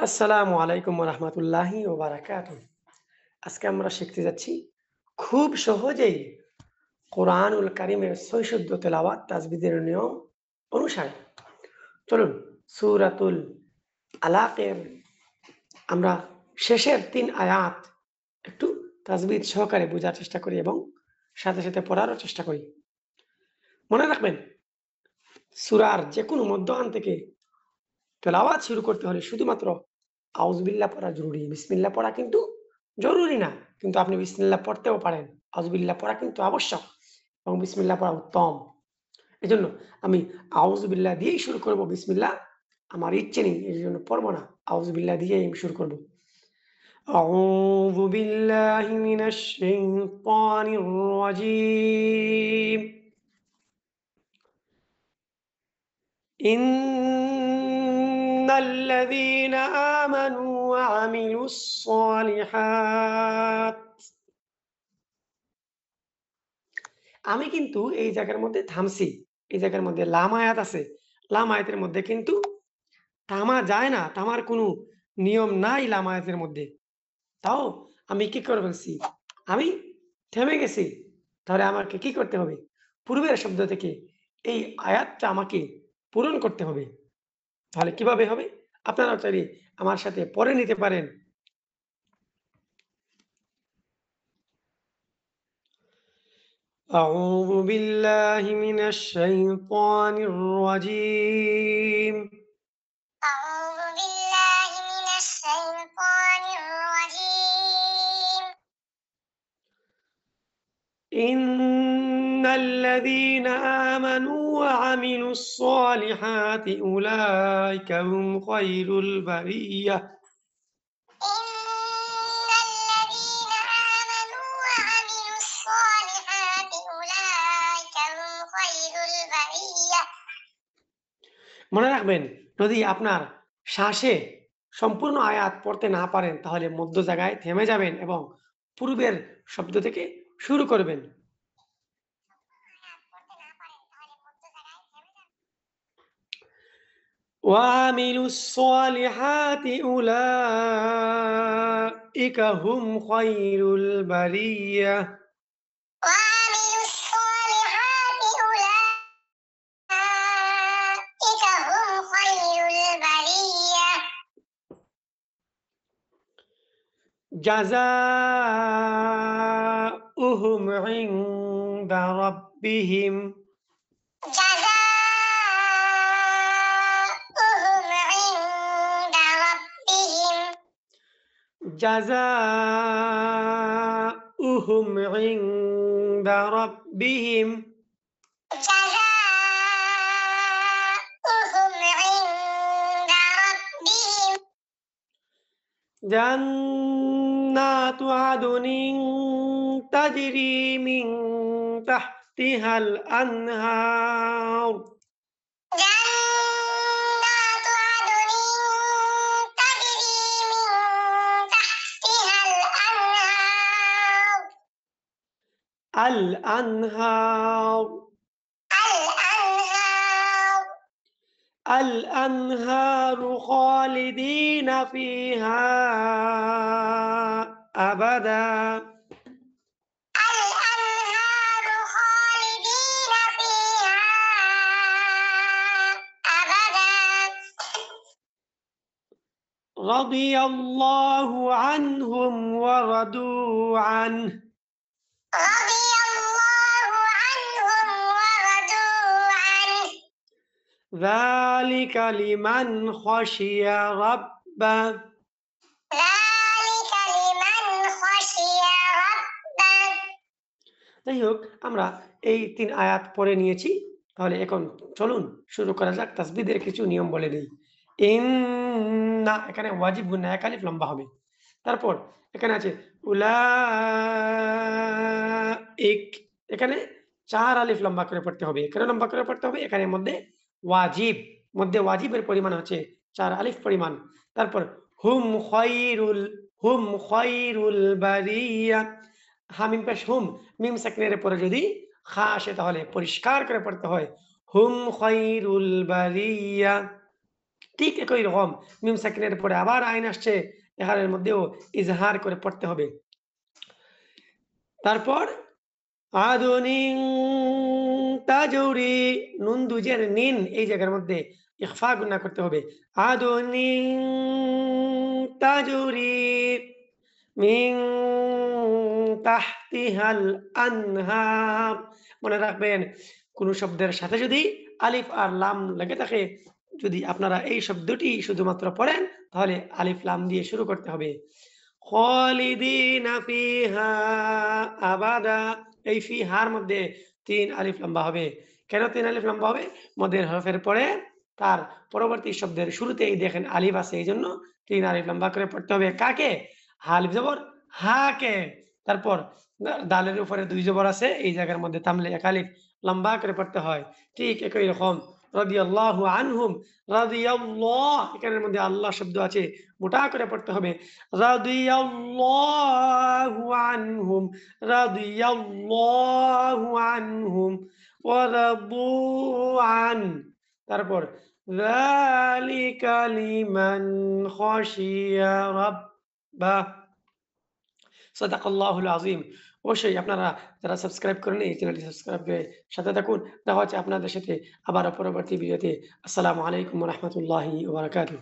আসসালামু আলাইকুম ওয়া রাহমাতুল্লাহি ওয়া বারাকাতুহু। আজকে আমরা শিখতে যাচ্ছি খুব সহজেই কোরআনুল কারীমের সহিশুদ্ধ তেলাওয়াত তাজবিদের নিয়ম অনুসারে। চলুন সূরাতুল আলাকের আমরা শেষের ৩ আয়াত একটু তাজবিদ সহকারে বোঝার চেষ্টা করি এবং সাথে পড়ারও চেষ্টা করি। মনে রাখবেন সূরার যেকোনো মধ্যাহ্ন থেকে তেলাওয়াত শুরু করতে হলে শুধুমাত্র আউযুবিল্লাহ পড়া জরুরি। বিসমিল্লাহ পড়া কিন্তু জরুরি না। কিন্তু আপনি বিসমিল্লাহ পড়তেও পারেন। আউযুবিল্লাহ পড়া কিন্তু আবশ্যক এবং বিসমিল্লাহ পড়া উত্তম। এজন্য আমি আউযুবিল্লাহ দিয়েই শুরু করব। বিসমিল্লাহ আমার ইচ্ছে নেই। এজন্য পড়ব না। আউযুবিল্লাহ দিয়েই আমি শুরু করব। আউযু বিল্লাহি মিনাশ শাইতানির রাজীম। ইন্নাল্লাযীনা আমানু ওয়া আমিলুস সলিহাত। আমি কিন্তু এই জায়গার মধ্যে থামছি। এই জায়গার মধ্যে লাম আয়াত আছে। লাম আয়াতের মধ্যে কিন্তু থামা যায় না। থামার কোনো নিয়ম নাই লাম আয়াতের মধ্যে। তাও আমি কি করে ফেলছি? আমি থেমে গেছি। তাহলে আমাকে কি করতে হবে? পূর্বের শব্দ থেকে এই আয়াতটা আমাকে পূরণ করতে হবে। তাহলে কিভাবে হবে? আপনারাও চাইলে আমার সাথে পড়ে নিতে পারেন। أعوذ بالله من الشيطان الرجيم. أعوذ بالله من الشيطان الرجيم. إن الذين آمنوا وعملوا الصالحات أولئك هم خير البرية. إن الذين آمنوا وعملوا الصالحات أولئك هم خير البرية. মনে রাখবেন, যদি আপনার শ্বাসে সম্পূর্ণ আয়াত পড়তে না পারেন তাহলে মধ্য জায়গায় থেমে যাবেন এবং পূর্বের শব্দ থেকে শুরু করবেন। وعملوا الصالحات أولئك هم خير البرية. وعملوا الصالحات أولئك هم خير البرية. جزاؤهم عند ربهم. جزاؤهم عند ربهم. جزاؤهم عند ربهم. جزاؤهم عند ربهم. جنات عدن تجري من تحتها الأنهار. جنات عدن تجري من تحتها الأنهار. الأنهار. الأنهار. الأنهار خالدين فيها أبدا. الأنهار خالدين فيها أبدا. رضي الله عنهم ورضوا عنه. رضي الله عنهم ورضوا عنه. ذلك لمن خشي ربه. ذلك لمن خشي ربه. যাই হোক, আমরা এই ৩ আয়াত পড়ে নিয়েছি। তাহলে এখন চলুন শুরু করা যাক। তাসবিদের কিছু নিয়ম বলে দেই। ইন্না এখানে ওয়াজিব গুন্না এক আলিফ লম্বা হবে। তারপর এখানে আছে উলাইক, এখানে ৪ আলিফ লম্বা করে পড়তে হবে। কেন লম্বা করে পড়তে হবে? এখানের মধ্যে ওয়াজিবের পরিমাণ হচ্ছে ৪ আলিফ পরিমাণ। তারপর হুম খয়রুল বারিয়া। হামিম পেশ হুম, মিম সাকিনের পরে যদি খা আসে তাহলে পরিষ্কার করে পড়তে হয়। হুম খয়রুল বারিয়া। ঠিক একই রকম মিম সাকিনের পরে আবার আইন আসছে, এখানের মধ্যেও ইজহার করে পড়তে হবে। তারপর আদুনিন তাজুরি, নুন দুজের নিন এই জায়গার মধ্যে ইখফা গুন্না করতে হবে। আদুনিন তাজুরি মিন তাহতিহাল আনহার। মনে রাখবেন, কোন শব্দের সাথে যদি আলিফ আর লাম লেগে থাকে, যদি আপনারা এই শব্দটি শুধুমাত্র পড়েন, তাহলে আলিফ লাম দিয়ে শুরু করতে হবে। খালিদিনা ফিহা আবাদা, এই ফিহার মধ্যে ৩ আলিফ লম্বা হবে। কেন ৩ আলিফ লম্বা হবে? মদের হরফের পরে তার পরবর্তী শব্দের শুরুতেই দেখেন আলিফ আছে, এইজন্য ৩ আলিফ লম্বা করে পড়তে হবে। কাকে? হা আলিফ জবর হাকে। তারপর দালের উপরে ২ জবর আছে, এই জায়গার মধ্যে থামলে ১ আলিফ লম্বা করে পড়তে হয়। ঠিক একই রকম রাদিয়াল্লাহু আনহুম, এখানের মধ্যে আল্লাহ শব্দ আছে, মোটা করে পড়তে হবে। রাদিয়াল্লাহু আনহুম, রাদিয়াল্লাহু আনহুম ওয়া রাদু আন। তারপর যালিকা লিমান খাশিয়া রাব্বাহ। সাদাকাল্লাহুল আযীম। অবশ্যই আপনারা যারা সাবস্ক্রাইব করেননি, এই চ্যানেলটি সাবস্ক্রাইব করে সাথে থাকুন। দেখা হচ্ছে আপনাদের সাথে আবারও পরবর্তী ভিডিওতে। আসসালামু আলাইকুম ওয়া রাহমাতুল্লাহি ওয়া বারাকাতুহু।